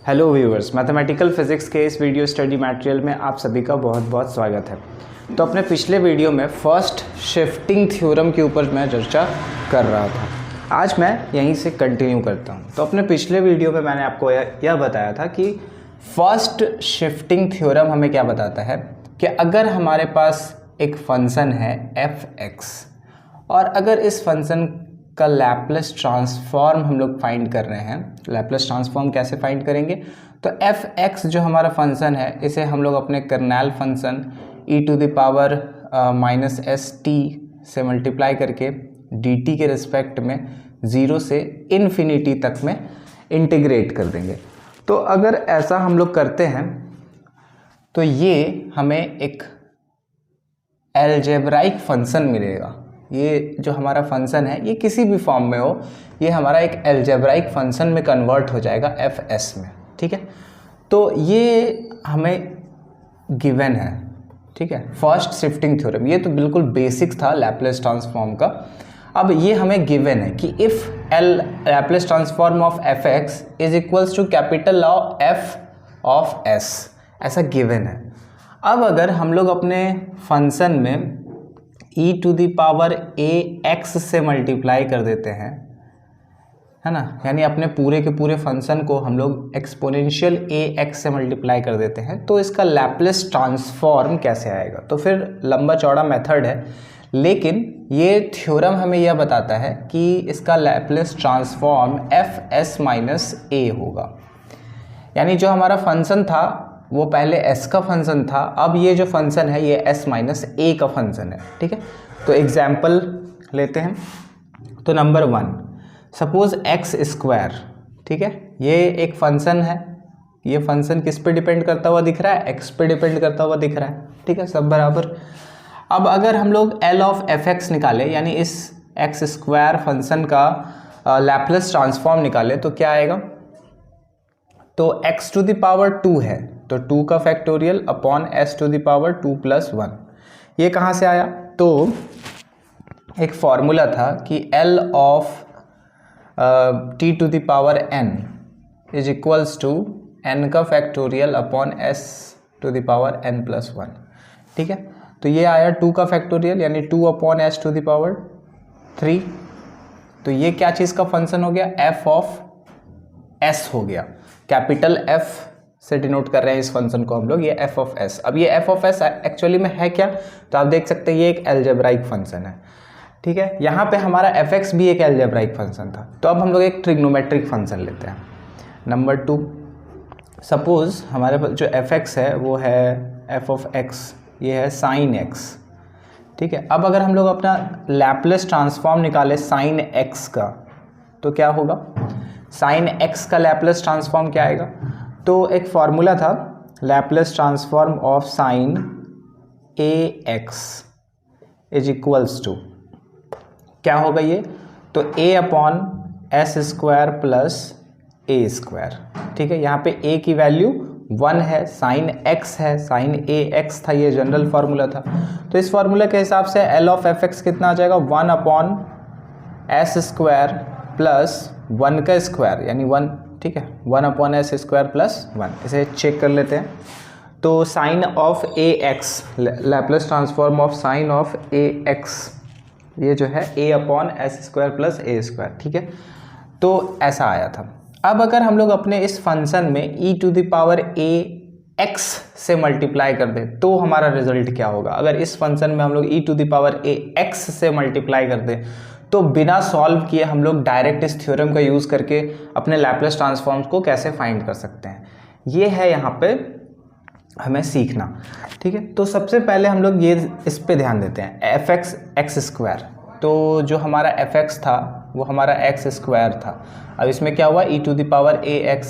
Hello viewers, mathematical physics के इस video study material में आप सभी का बहुत बहुत स्वागत है। तो अपने पिछले वीडियो में फर्स्ट शिफ्टिंग थ्योरम के ऊपर मैं चर्चा कर रहा था। आज मैं यहीं से कंटिन्यू करता हूं। तो अपने पिछले वीडियो में मैंने आपको यह बताया था कि फर्स्ट शिफ्टिंग थ्योरम हमें क्या बताता है कि अगर हमारे पास एक फंक्शन है f(x) और अगर इस फंक्शन का लैप्लेस ट्रांसफॉर्म हम लोग फाइंड कर रहे हैं। लैप्लेस ट्रांसफॉर्म कैसे फाइंड करेंगे? तो f(x) जो हमारा फंक्शन है इसे हम लोग अपने कर्नेल फंक्शन e⁻−st से मल्टीप्लाई करके dt के रिस्पेक्ट में 0 से इन्फिनिटी तक में इंटीग्रेट कर देंगे। तो अगर ऐसा हम लोग करते हैं तो ये हमें एक अलजेब्राइक फंक्शन मिलेगा। ये जो हमारा फंक्शन है ये किसी भी फॉर्म में हो, ये हमारा एक अलजेब्राइक फंक्शन में कन्वर्ट हो जाएगा fs में। ठीक है, तो ये हमें गिवन है। ठीक है, फर्स्ट शिफ्टिंग थ्योरम ये तो बिल्कुल बेसिक था लैप्लेस ट्रांसफॉर्म का। अब ये हमें गिवन है कि if Laplace transform of fx is equals to capital f of s, ऐसा गिवन है। अब अगर हम लोग अपने फंक्शन में e⁻ax से मल्टीप्लाई कर देते हैं, है ना, यानी अपने पूरे के पूरे फंक्शन को हम लोग एक्सपोनेंशियल ax से मल्टीप्लाई कर देते हैं, तो इसका लैप्लेस ट्रांसफॉर्म कैसे आएगा? तो फिर लंबा चौड़ा मेथड है, लेकिन ये थ्योरम हमें यह बताता है कि इसका लैप्लेस ट्रांसफॉर्म fs-a होगा। यानी जो हमारा फंक्शन था वो पहले s का फंक्शन था, अब ये जो फंक्शन है ये s-a का फंक्शन है। ठीक है, तो एग्जाम्पल लेते हैं। तो नंबर 1, सपोज x²। ठीक है, ये एक फंक्शन है, ये फंक्शन किस पे डिपेंड करता हुआ दिख रहा है? x पे डिपेंड करता हुआ दिख रहा है। ठीक है, सब बराबर। अब अगर हम लोग L ऑफ fx निकाले, यानी इस x² फंक्शन का लैप्लेस ट्रांसफॉर्म निकाले, तो क्या आएगा? तो x⁻2 है तो 2 का फैक्टोरियल अपॉन s⁻2 + 1। ये कहाँ से आया? तो एक फॉर्मूला था कि L of t⁻n is equals to n का फैक्टोरियल अपॉन s⁻n + 1। ठीक है, तो ये आया 2 का फैक्टोरियल यानी 2 अपॉन s⁻3। तो ये क्या चीज़ का फंक्शन हो गया? f ऑफ s हो गया। कैपिटल F से डिनोट कर रहे हैं इस फंक्शन को हम लोग, ये f ऑफ s। अब ये f ऑफ s एक्चुअली में है क्या? तो आप देख सकते हैं ये एक अलजेब्राइक फंक्शन है। ठीक है, यहाँ पे हमारा fx भी एक अलजेब्राइक फंक्शन था। तो अब हम लोग एक ट्रिग्नोमेट्रिक फंक्शन लेते हैं। नंबर 2, सपोज हमारे पास जो fx है वो है f ऑफ x, ये है sin x। ठीक है, अब अगर हम लोग अपना लैप्लेस ट्रांसफॉर्म निकाले sin x का, तो क्या होगा? sin x का लैप्लेस ट्रांसफॉर्म क्या आएगा? तो एक फॉर्मूला था Laplace transform of sin ax is equals to क्या होगा ये? तो a upon s² plus a²। ठीक है, यहाँ पे a की वैल्यू 1 है, sin x है, sin ax था, ये जनरल फार्मूला था। तो इस फार्मूला के हिसाब से L ऑफ fx कितना आ जाएगा? 1 अपॉन s² प्लस 1 का स्क्वायर यानी 1। ठीक है, 1 अपॉन s² प्लस 1। इसे चेक कर लेते हैं। तो sine of ax, Laplace transform of sine of ax, ये जो है a upon s² plus a²। ठीक है, तो ऐसा आया था। अब अगर हम लोग अपने इस फंक्शन में e⁻ax से मल्टीप्लाई कर दें तो हमारा रिजल्ट क्या होगा? अगर इस फंक्शन में हम लोग e⁻ax से मल्टीप्लाई कर दें तो बिना सॉल्व किए हम लोग डायरेक्ट इस थ्योरम का यूज़ करके अपने लैप्लेस ट्रांसफॉर्म्स को कैसे फाइंड कर सकते हैं, ये है यहाँ पे हमें सीखना। ठीक है, तो सबसे पहले हम लोग ये इस पे ध्यान देते हैं fx x²। तो जो हमारा fx था वो हमारा x² था। अब इसमें क्या हुआ? e⁻ax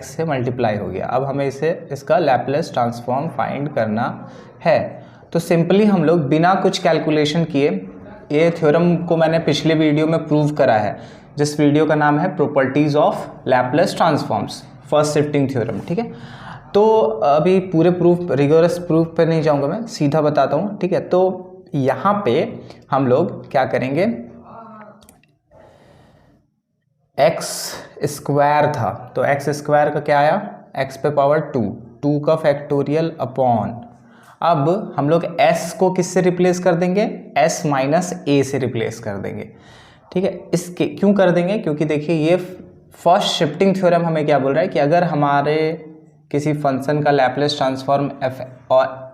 से मल्टीप्लाई हो गया। अब हमें इसका लैप्लेस ट्रांसफॉर्म फाइंड करना है। तो सिंपली हम लोग बिना कुछ कैलकुलेशन किए, ये थ्योरम को मैंने पिछले वीडियो में प्रूव करा है, जिस वीडियो का नाम है properties of Laplace transforms, first shifting theorem. ठीक है, तो अभी पूरे प्रूफ, रिगोरस प्रूफ पे नहीं जाऊंगा, मैं सीधा बताता हूँ। ठीक है, तो यहाँ पे हम लोग क्या करेंगे? एक्स स्क्वायर था, तो एक्स स्क्वायर का क्या आया, एक्स पे पावर 2 का फैक्टोरियल अपॉन, अब हम लोग s को किससे रिप्लेस कर देंगे, s माइनस a से रिप्लेस कर देंगे। ठीक है, इसके क्यों कर देंगे, क्योंकि देखिए ये फर्स्ट शिफ्टिंग थ्योरम हमें क्या बोल रहा है कि अगर हमारे किसी फंक्शन का Laplace transform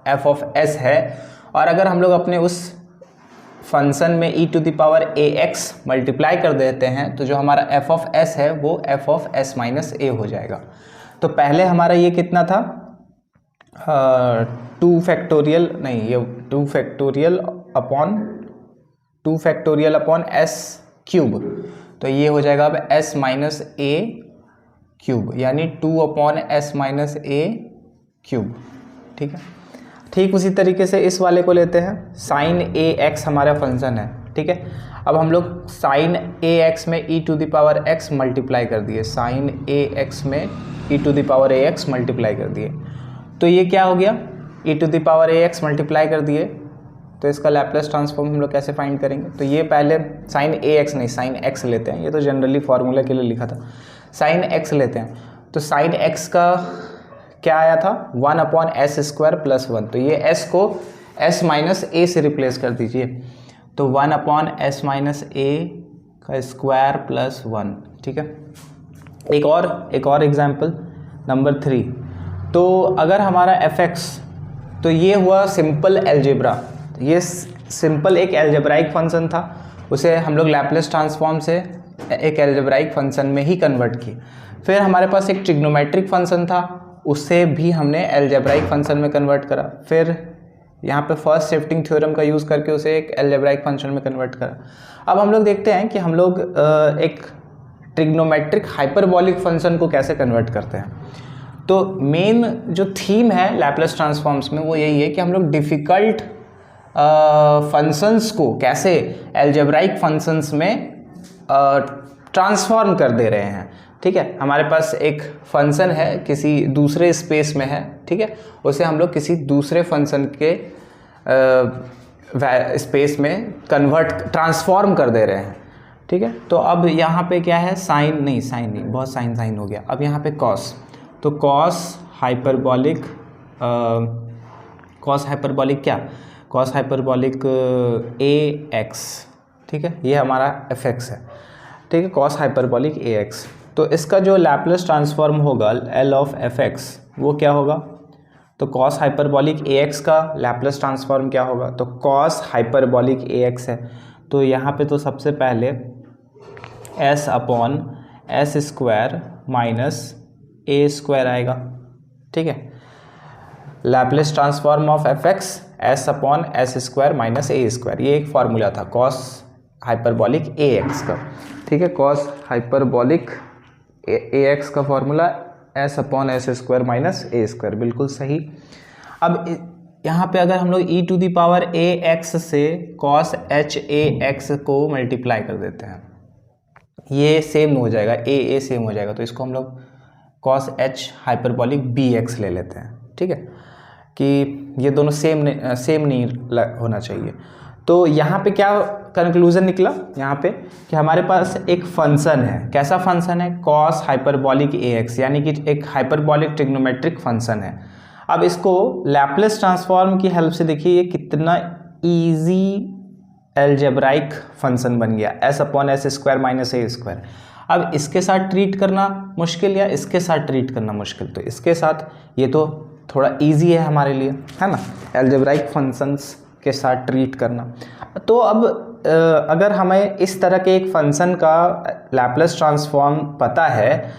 f of s है और अगर हम लोग अपने उस फंक्शन में e to the power ax multiply कर देते हैं तो जो हमारा f ऑफ s है वो f of s minus a हो जाएगा। तो पहले हमारा ये कितना था, 2 फैक्टोरियल नहीं, ये 2 फैक्टोरियल अपॉन s क्यूब, तो ये हो जाएगा अब s माइनस a क्यूब, यानी 2 upon s minus a cube. ठीक है, ठीक उसी तरीके से इस वाले को लेते हैं, साइन ax हमारा फंक्शन है। ठीक है, अब हम लोग साइन ax में e to the power x multiply कर दिए, साइन ax में e to the power ax multiply कर दिए, तो ये क्या हो गया, e to the power ax multiply कर दिए, तो इसका लैप्लेस ट्रांसफॉर्म हम लोग कैसे फाइंड करेंगे, तो ये पहले साइन ax नहीं साइन x लेते हैं, ये तो जनरली फार्मूला के लिए लिखा था, साइन x लेते हैं, तो साइन x का क्या आया था, 1 अपॉन एस स्क्वायर प्लस 1, तो ये s को s माइनस a से रिप्लेस कर दीजिए, तो 1 अपॉन एस माइनस a का स्क्वायर प्लस 1। ठीक है, एक और एग्जाम्पल नंबर 3, तो अगर हमारा fx, तो ये हुआ सिंपल एल्जेब्रा, ये सिंपल एक एल्जेब्राइक फंक्शन था, उसे हम लोग लैप्लेस ट्रांसफॉर्म से एक एल्जेब्राइक फंक्शन में ही कन्वर्ट किए। फिर हमारे पास एक ट्रिग्नोमेट्रिक फंक्शन था, उससे भी हमने एल्जेब्राइक फंक्शन में कन्वर्ट करा, फिर यहाँ पे फर्स्ट शिफ्टिंग थ्योरम का यूज़ करके उसे एक एल्जेब्राइक फंक्शन में कन्वर्ट करा। अब हम लोग देखते हैं कि हम लोग एक ट्रिग्नोमेट्रिक हाइपरबॉलिक फंक्शन को कैसे कन्वर्ट करते हैं। तो मेन जो थीम है लैप्लेस ट्रांसफॉर्म्स में वो यही है कि हम लोग डिफ़िकल्ट फंक्शंस को कैसे एल्जेब्राइक फंक्शंस में ट्रांसफॉर्म कर दे रहे हैं। ठीक है, हमारे पास एक फंक्शन है किसी दूसरे स्पेस में है, ठीक है, उसे हम लोग किसी दूसरे फंक्शन के स्पेस में ट्रांसफॉर्म कर दे रहे हैं। ठीक है, तो अब यहाँ पे क्या है, साइन नहीं बहुत साइन हो गया, अब यहाँ पे कॉस, तो कॉस हाइपरबॉलिक ए एक्स। ठीक है, ये हमारा एफ एक्स है। ठीक है, कॉस हाइपरबॉलिक ए एक्स, तो इसका जो लैप्लेस ट्रांसफॉर्म होगा एल ऑफ एफ एक्स वो क्या होगा, तो कॉस हाइपरबॉलिक ए एक्स का लैप्लेस ट्रांसफॉर्म क्या होगा, तो कॉस हाइपरबॉलिक ए एक्स है, तो यहाँ पे तो सबसे पहले s upon s square minus a square आएगा। ठीक है, Laplace transform of f x s upon s square minus a square, ये एक फार्मूला था कॉस हाइपरबॉलिक ए एक्स का। ठीक है, कॉस हाइपरबॉलिक ए एक्स का formula s upon s square minus a square, बिल्कुल सही। अब यहाँ पे अगर हम लोग e to the power a x से कॉस एच ए एक्स को मल्टीप्लाई कर देते हैं, ये सेम हो जाएगा, ए सेम हो जाएगा, तो इसको हम लोग cos h hyperbolic b x ले लेते हैं। ठीक है, कि ये दोनों सेम नहीं होना चाहिए। तो यहाँ पे क्या कंक्लूजन निकला, यहाँ पे कि हमारे पास एक फंक्शन है, कैसा फंक्शन है, कॉस हाइपरबॉलिक ए एक्स, यानी कि एक हाइपरबॉलिक ट्रिग्नोमेट्रिक फंक्शन है। अब इसको लैप्लेस ट्रांसफॉर्म की हेल्प से देखिए ये कितना इजी एल्जेब्राइक फंक्शन बन गया, s upon s square minus a square. अब इसके साथ ट्रीट करना मुश्किल या इसके साथ ट्रीट करना मुश्किल, तो इसके साथ ये तो थोड़ा इजी है हमारे लिए, है ना, एल्जेब्राइक फंक्शंस के साथ ट्रीट करना। तो अब अगर हमें इस तरह के एक फंक्शन का लैप्लेस ट्रांसफॉर्म पता है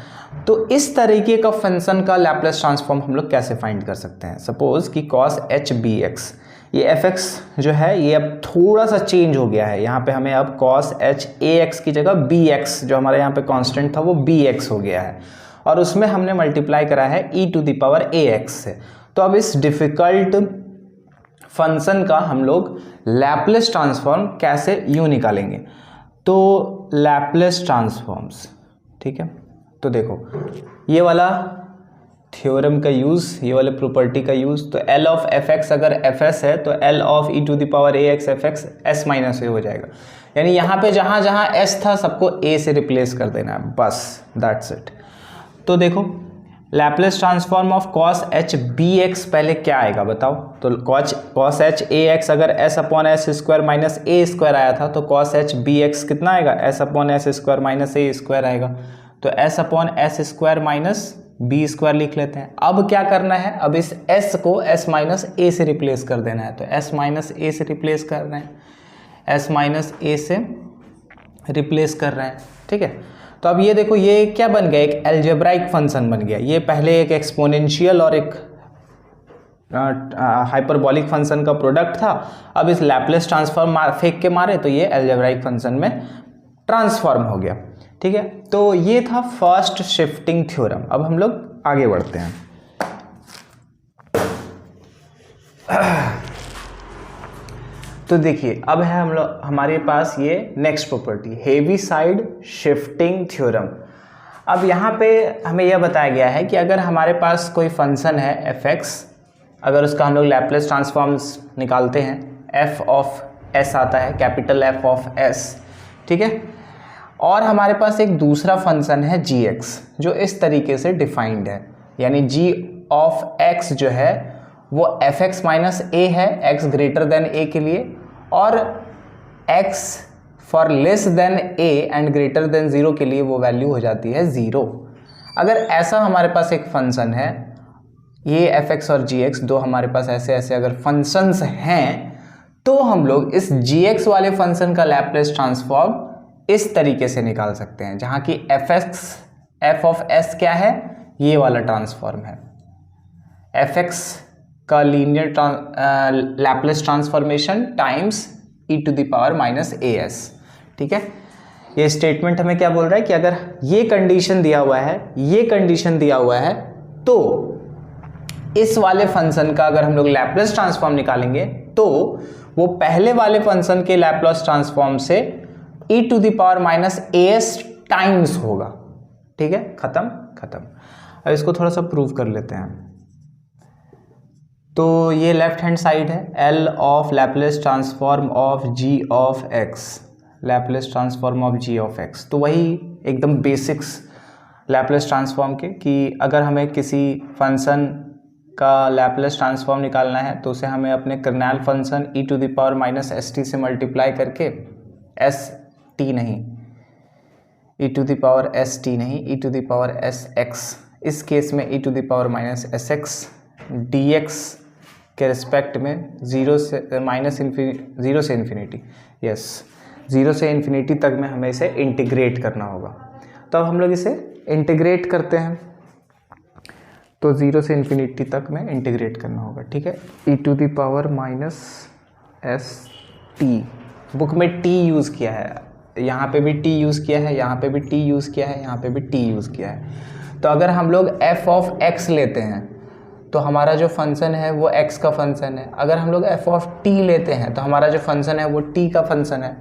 तो इस तरीके का फंक्शन का लैप्लेस ट्रांसफॉर्म हम लोग कैसे फाइंड कर सकते हैं। सपोज कि cos एच बी एक्स, ये एफ एक्स जो है ये अब थोड़ा सा चेंज हो गया है, यहाँ पे हमें अब cos एच ए एक्स की जगह बी एक्स, जो हमारे यहाँ पे कांस्टेंट था वो बी एक्स हो गया है, और उसमें हमने मल्टीप्लाई करा है e to the power a x से। तो अब इस डिफ़िकल्ट फंक्शन का हम लोग लैप्लेस ट्रांसफॉर्म कैसे यूँ निकालेंगे, तो लैप्लेस ट्रांसफॉर्म्स। ठीक है, तो देखो ये वाला थ्योरम का यूज़, ये वाले प्रॉपर्टी का यूज़, तो एल ऑफ एफ एक्स अगर एफ एस है तो L of e to the power a x f x s minus a हो जाएगा। यानी यहाँ पे जहाँ जहाँ एस था सबको ए से रिप्लेस कर देना है, बस दैट्स इट। तो देखो Laplace transform of cos h b x पहले क्या आएगा बताओ। तो कॉस एच ए एक्स अगर s upon s square minus a square आया था तो कॉस एच बी एक्स कितना आएगा, s upon s square minus a square आएगा। तो s upon s square minus b square लिख लेते हैं। अब क्या करना है, अब इस एस को एस माइनस ए से रिप्लेस कर देना है। तो एस माइनस ए से रिप्लेस कर रहे हैं, एस माइनस ए से रिप्लेस कर रहे हैं, ठीक है। तो अब ये देखो ये क्या बन गया, एक एल्जेब्राइक फंक्शन बन गया। ये पहले एक एक्सपोनेंशियल और एक हाइपरबॉलिक फंक्शन का प्रोडक्ट था। अब इस लैपलेस ट्रांसफॉर्म फेंक के मारे तो ये एल्जेब्राइक फंक्शन में ट्रांसफॉर्म हो गया, ठीक है। तो ये था फर्स्ट शिफ्टिंग थ्योरम। अब हम लोग आगे बढ़ते हैं। तो देखिए अब है हम लोग हमारे पास ये next property Heaviside shifting theorem. अब यहाँ पे हमें यह बताया गया है कि अगर हमारे पास कोई फंक्शन है एफ एक्स, अगर उसका हम लोग लैपलेस ट्रांसफॉर्म्स निकालते हैं, एफ ऑफ एस आता है, कैपिटल एफ ऑफ एस, ठीक है। और हमारे पास एक दूसरा फंक्शन है जी एक्स जो इस तरीके से डिफाइंड है, यानी जी ऑफ एक्स जो है वो एफ एक्स माइनस ए है एक्स ग्रेटर देन ए के लिए, और x for less than A and greater than zero के लिए वो वैल्यू हो जाती है ज़ीरो। अगर ऐसा हमारे पास एक फंक्शन है, ये एफ एक्स और जी एक्स दो हमारे पास ऐसे ऐसे अगर फंक्शंस हैं, तो हम लोग इस जी एक्स वाले फंक्शन का लैपलेस ट्रांसफॉर्म इस तरीके से निकाल सकते हैं, जहाँ की f x f of s क्या है, ये वाला ट्रांसफॉर्म है। एफ एक्स का linear Laplace transformation times e to the power minus a s, ठीक है। ये स्टेटमेंट हमें क्या बोल रहा है कि अगर ये कंडीशन दिया हुआ है, ये कंडीशन दिया हुआ है, तो इस वाले फंक्शन का अगर हम लोग लैपलेस ट्रांसफॉर्म निकालेंगे तो वो पहले वाले फंक्शन के लैपलेस ट्रांसफॉर्म से e to the power minus a s times होगा, ठीक है। खत्म खत्म। अब इसको थोड़ा सा प्रूव कर लेते हैं। तो ये लेफ्ट हैंड साइड है, L of Laplace transform of g of x, Laplace transform of g of x. तो वही एकदम बेसिक्स लैपलेस ट्रांसफॉर्म के, कि अगर हमें किसी फंक्शन का लैपलेस ट्रांसफॉर्म निकालना है तो उसे हमें अपने kernel function e to the power minus s t से मल्टीप्लाई करके, एस टी नहीं, e to the power s t नहीं, e to the power s x, इस केस में e to the power minus s x d x के respect में zero से minus zero से इन्फिनिटी, यस, ज़ीरो से infinity तक में हमें इसे इंटीग्रेट करना होगा। तो अब हम लोग इसे इंटीग्रेट करते हैं, तो ज़ीरो से इन्फिनिटी तक में इंटीग्रेट करना होगा, ठीक है। E to the power minus s t, book में टी यूज़ किया है, यहाँ पे भी टी यूज़ किया है, यहाँ पे भी टी यूज़ किया है, यहाँ पे भी टी यूज़ किया है। तो अगर हम लोग एफ ऑफ एक्स लेते हैं तो हमारा जो फंक्शन है वो x का फंक्शन है। अगर हम लोग f ऑफ t लेते हैं तो हमारा जो फंक्शन है वो t का फंक्शन है।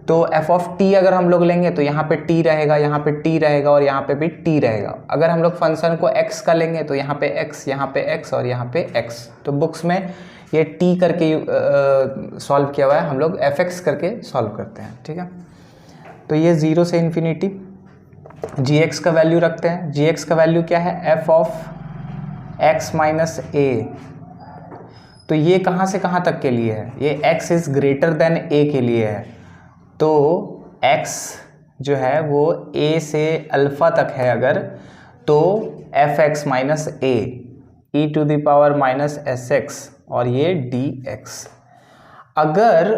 तो f ऑफ t अगर हम लोग लेंगे तो यहाँ पे t रहेगा, यहाँ पे t रहेगा और यहाँ पे भी t रहेगा। अगर हम लोग फंक्शन को x का लेंगे तो यहाँ पे x, यहाँ पे x और यहाँ पे x। तो बुक्स में ये t करके सॉल्व किया हुआ है, हम लोग fx करके सॉल्व करते हैं, ठीक है। तो ये ज़ीरो से इन्फिनिटी gx का वैल्यू रखते हैं। gx का वैल्यू क्या है, f of x minus a। तो ये कहाँ से कहाँ तक के लिए है, ये x is greater than a के लिए है। तो x जो है वो a से अल्फ़ा तक है अगर, तो f x minus a e to the power minus s x और ये डी एक्स। अगर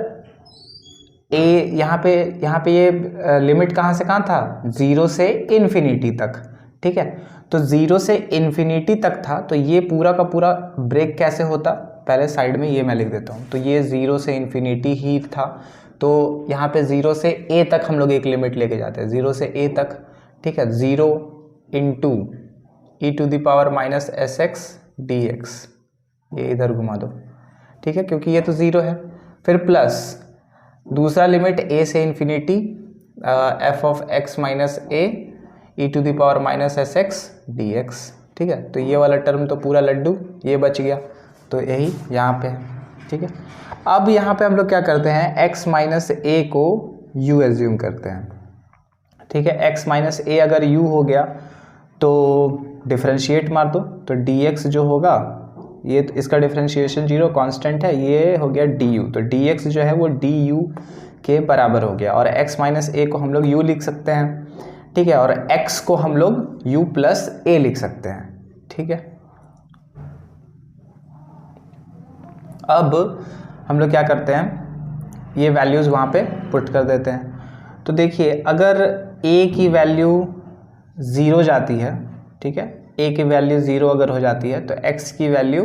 a यहाँ पे ये लिमिट कहाँ से कहाँ था, ज़ीरो से इन्फिनिटी तक, ठीक है। तो ज़ीरो से इन्फिनिटी तक था, तो ये पूरा का पूरा ब्रेक कैसे होता, पहले साइड में ये मैं लिख देता हूँ। तो ये ज़ीरो से इन्फिनिटी ही था, तो यहाँ पे ज़ीरो से a तक हम लोग एक लिमिट लेके जाते हैं, ज़ीरो से a तक, ठीक है। Zero into e to the power minus s x d x, ये इधर घुमा दो, ठीक है, क्योंकि ये तो ज़ीरो है। फिर प्लस दूसरा लिमिट a से infinity f of x minus a e to the power minus s x d x, ठीक है। तो ये वाला टर्म तो पूरा लड्डू ये बच गया, तो यही यहाँ पे है, ठीक है। अब यहाँ पे हम लोग क्या करते हैं, x माइनस ए को u एज्यूम करते हैं, ठीक है। x माइनस ए अगर u हो गया तो डिफरेंशिएट मार दो, तो dx जो होगा ये तो इसका डिफरेंशिएशन 0 कांस्टेंट है, ये हो गया du, तो dx जो है वो du के बराबर हो गया। और x माइनस ए को हम लोग u लिख सकते हैं, ठीक है, और x को हम लोग u प्लस ए लिख सकते हैं, ठीक है। अब हम लोग क्या करते हैं, ये वैल्यूज़ वहाँ पे पुट कर देते हैं। तो देखिए अगर a की वैल्यू 0 जाती है, ठीक है, a की वैल्यू 0 अगर हो जाती है तो x की वैल्यू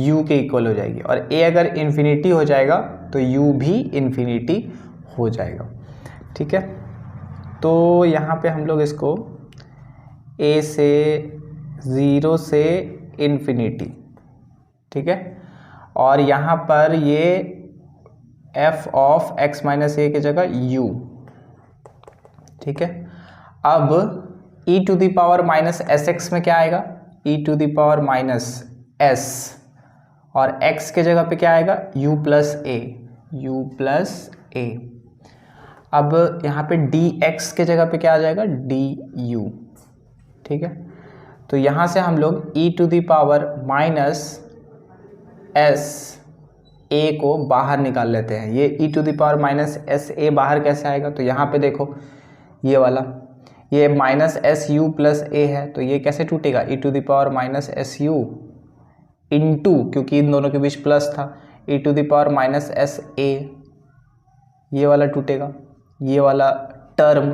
u के इक्वल हो जाएगी, और a अगर इन्फिनिटी हो जाएगा तो u भी इन्फिनिटी हो जाएगा, ठीक है। तो यहाँ पे हम लोग इसको a से 0 से इन्फिनिटी, ठीक है, और यहाँ पर ये f of x minus a की जगह u, ठीक है। अब e to the power minus s x में क्या आएगा, e to the power minus s, और x के जगह पे क्या आएगा u प्लस ए। अब यहाँ पे dx के जगह पे क्या आ जाएगा du, ठीक है। तो यहाँ से हम लोग e to the power minus s a को बाहर निकाल लेते हैं। ये e to the power minus s a बाहर कैसे आएगा, तो यहाँ पे देखो ये वाला, ये minus s u plus a है, तो ये कैसे टूटेगा, e to the power minus s u into, क्योंकि इन दोनों के बीच प्लस था, e to the power minus s a, ये वाला टूटेगा, ये वाला टर्म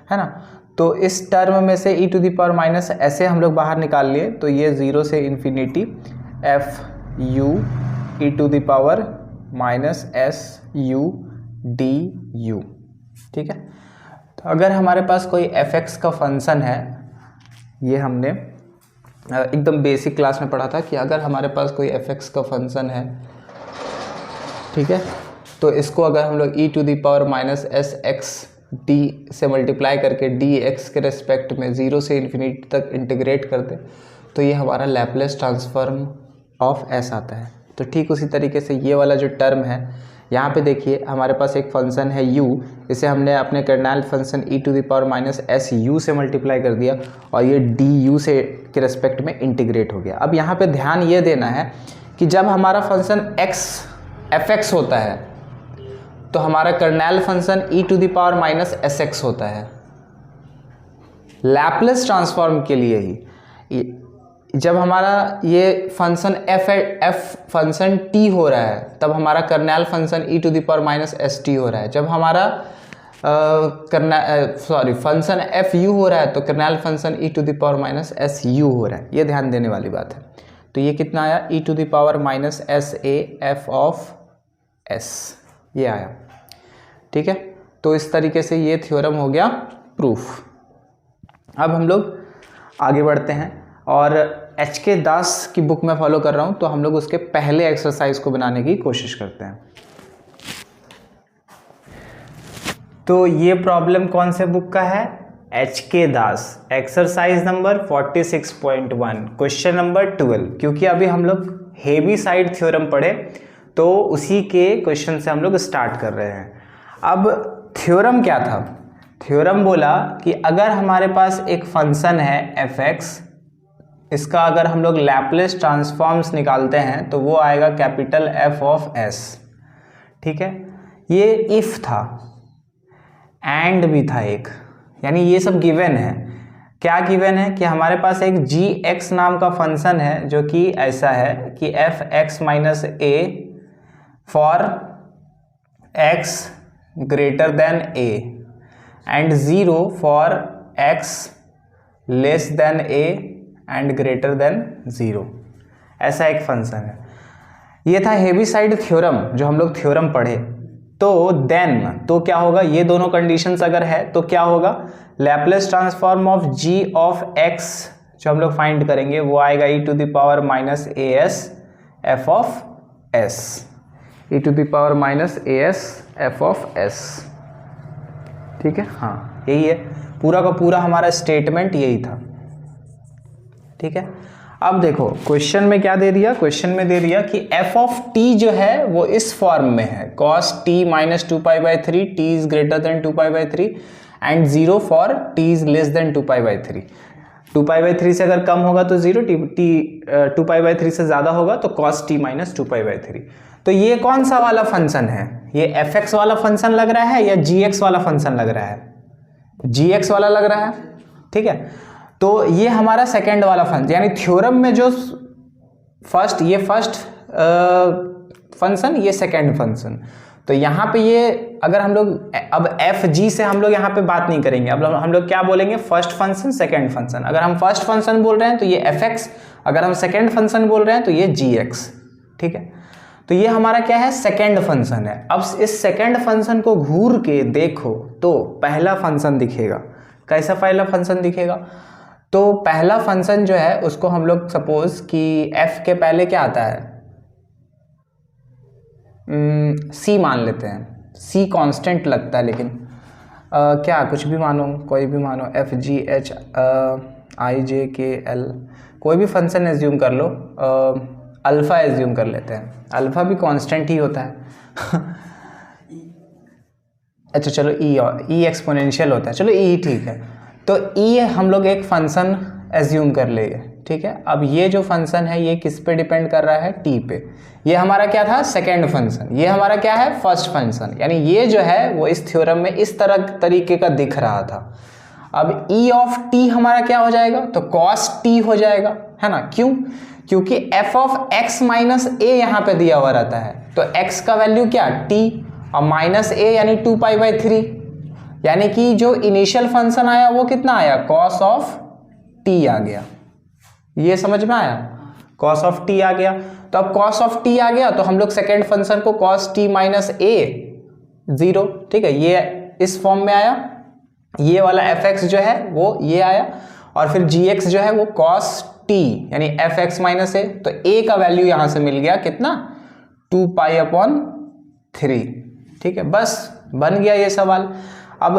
है ना। तो इस टर्म में से e to the power minus ऐसे हम लोग बाहर निकाल लिए, तो ये 0 से infinity f u e to the power minus s u d u, ठीक है। तो अगर हमारे पास कोई एफ एक्स का फंक्शन है, ये हमने एकदम बेसिक क्लास में पढ़ा था कि अगर हमारे पास कोई एफ एक्स का फंक्शन है, ठीक है, तो इसको अगर हम लोग e to the power minus s x d से मल्टीप्लाई करके डी एक्स के रेस्पेक्ट में 0 से इन्फिनिटी तक इंटीग्रेट कर दे, तो ये हमारा लैपलेस ट्रांसफॉर्म ऑफ एस आता है। तो ठीक उसी तरीके से ये वाला जो टर्म है, यहाँ पे देखिए हमारे पास एक फंक्शन है u, इसे हमने अपने kernel function e to the power minus s u से मल्टीप्लाई कर दिया, और ये डी यू से के रेस्पेक्ट में इंटीग्रेट हो गया। अब यहाँ पे ध्यान ये देना है कि जब हमारा फंक्शन एफ एक्स होता है तो हमारा kernel function e to the power minus s x होता है। लैपलेस ट्रांसफॉर्म के लिए ही जब हमारा ये फंक्शन एफ फंक्शन t हो रहा है, तब हमारा kernel function e to the power minus s t हो रहा है। जब हमारा फंक्शन एफ यू हो रहा है तो kernel function e to the power minus s u हो रहा है। ये ध्यान देने वाली बात है। तो ये कितना आया, e to the power minus s a f of s, ये आया, ठीक है। तो इस तरीके से ये थ्योरम हो गया प्रूफ। अब हम लोग आगे बढ़ते हैं, और HK दास की बुक में फॉलो कर रहा हूं, तो हम लोग उसके पहले एक्सरसाइज को बनाने की कोशिश करते हैं। तो ये प्रॉब्लम कौन से बुक का है, HK दास, एक्सरसाइज नंबर 46.1, क्वेश्चन नंबर 12। क्योंकि अभी हम लोग हेवी साइड थ्योरम पढ़े, तो उसी के क्वेश्चन से हम लोग स्टार्ट कर रहे हैं। अब थ्योरम क्या था, थ्योरम बोला कि अगर हमारे पास एक फंक्शन है एफ एक्स, इसका अगर हम लोग लैपलेस ट्रांसफॉर्म्स निकालते हैं तो वो आएगा कैपिटल एफ ऑफ एस, ठीक है। ये इफ था, एंड भी था एक, यानी ये सब गिवन है। क्या गिवन है कि हमारे पास एक जी एक्स नाम का फंक्शन है जो कि ऐसा है कि F x minus A for x greater than A and 0 for x less than A and greater than 0, ऐसा एक फंक्शन है। ये था हेविसाइड थ्योरम जो हम लोग थ्योरम पढ़े। तो देन तो क्या होगा, ये दोनों कंडीशंस अगर है तो क्या होगा, Laplace transform of g of x जो हम लोग फाइंड करेंगे वो आएगा e to the power minus a s f of s, e to the power minus a s f of s, ठीक है। हाँ यही है पूरा का पूरा हमारा स्टेटमेंट, यही था, ठीक है। अब देखो क्वेश्चन में क्या दे दिया, क्वेश्चन में दे दिया कि एफ ऑफ टी जो है वो इस फॉर्म में है cos t minus 2π/3 t is greater than 2π/3 and 0 for t is less than 2π/3। 2π/3 से अगर कम होगा तो 0, t 2π/3 से ज़्यादा होगा तो cos t माइनस 2π/3। तो ये कौन सा वाला फंक्शन है, ये fx वाला फंक्शन लग रहा है या gx वाला फंक्शन लग रहा है, gx वाला लग रहा है, ठीक है। तो ये हमारा सेकेंड वाला फंक्शन, यानी थ्योरम में जो फर्स्ट, ये फर्स्ट फंक्शन, ये सेकेंड फंक्शन। तो यहाँ पे ये अगर हम लोग अब एफ जी से हम लोग यहाँ पे बात नहीं करेंगे, अब हम लोग क्या बोलेंगे, फर्स्ट फंक्शन सेकेंड फंक्शन। अगर हम फर्स्ट फंक्शन बोल रहे हैं तो ये एफ एक्स, अगर हम सेकेंड फंक्शन बोल रहे हैं तो ये जी एक्स, ठीक है। तो ये हमारा क्या है, सेकेंड फंक्शन है। अब इस सेकेंड फंक्शन को घूर के देखो तो पहला फंक्शन दिखेगा। कैसा पहला फंक्शन दिखेगा, तो पहला फंक्शन जो है उसको हम लोग सपोज कि f के पहले क्या आता है, c मान लेते हैं, c कांस्टेंट लगता है, लेकिन क्या कुछ भी मानो, कोई भी मानो, f g h i j k l, कोई भी फंक्शन एज्यूम कर लो, अल्फ़ा एज्यूम कर लेते हैं, अल्फ़ा भी कांस्टेंट ही होता है अच्छा चलो e एक्सपोनेंशियल होता है, चलो e ठीक है। तो e हम लोग एक फंक्शन एज्यूम कर लेंगे, ठीक है। अब ये जो फंक्शन है ये किस पे डिपेंड कर रहा है, t पे। ये हमारा क्या था, सेकेंड फंक्शन, ये हमारा क्या है, फर्स्ट फंक्शन। यानी ये जो है वो इस थ्योरम में इस तरीके का दिख रहा था। अब e ऑफ t हमारा क्या हो जाएगा, तो cos t हो जाएगा, है ना। क्यों, क्योंकि f of x minus a यहाँ पे दिया हुआ रहता है, तो x का वैल्यू क्या, t, और माइनस a यानी 2π/3, यानी कि जो इनिशियल फंक्शन आया वो कितना आया, cos ऑफ t आ गया। ये समझ में आया, cos ऑफ t आ गया। तो अब cos ऑफ t आ गया तो हम लोग सेकेंड फंक्शन को cos t माइनस a 0, ठीक है, ये इस फॉर्म में आया। ये वाला fx जो है वो ये आया, और फिर gx जो है वो cos t यानी fx माइनस a, तो a का वैल्यू यहां से मिल गया कितना, 2π/3, ठीक है। बस बन गया ये सवाल। अब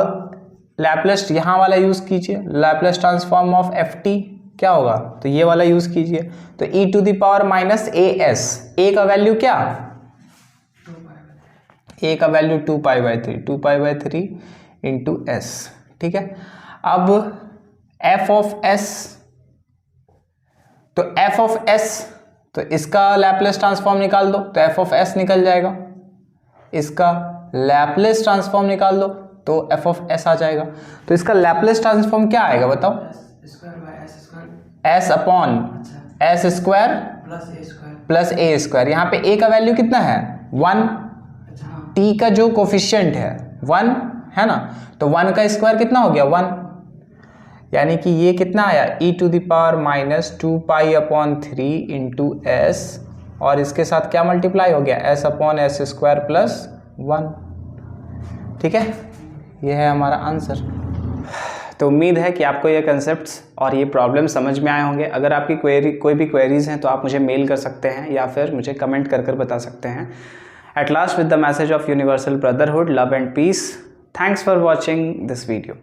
लैपलेस यहाँ वाला यूज कीजिए, Laplace transform of f t क्या होगा, तो ये वाला यूज कीजिए। तो e to the power minus a s, a का वैल्यू क्या, ए का वैल्यू 2π/3 इंटू एस, ठीक है। अब f ऑफ s, तो f ऑफ s, तो इसका लैपलेस ट्रांसफॉर्म निकाल दो तो f ऑफ s निकल जाएगा, इसका लैपलेस ट्रांसफॉर्म निकाल दो तो f ऑफ s आ जाएगा। तो इसका लैपलेस ट्रांसफॉर्म क्या आएगा बताओ, s upon s square plus a square. यहाँ पे a का वैल्यू कितना है, 1, t का जो कोफिशिएंट है 1 है ना, तो 1 का स्क्वायर कितना हो गया, 1, यानी कि ये कितना आया, e to the power minus 2π/3 into s, और इसके साथ क्या मल्टीप्लाई हो गया, s upon s square plus 1, ठीक है। ये है हमारा आंसर। तो उम्मीद है कि आपको ये कंसेप्ट्स और ये प्रॉब्लम समझ में आए होंगे। अगर आपकी कोई भी क्वेरीज हैं तो आप मुझे मेल कर सकते हैं या फिर मुझे कमेंट कर बता सकते हैं। At last with the message of universal brotherhood, love and peace. Thanks for watching this video.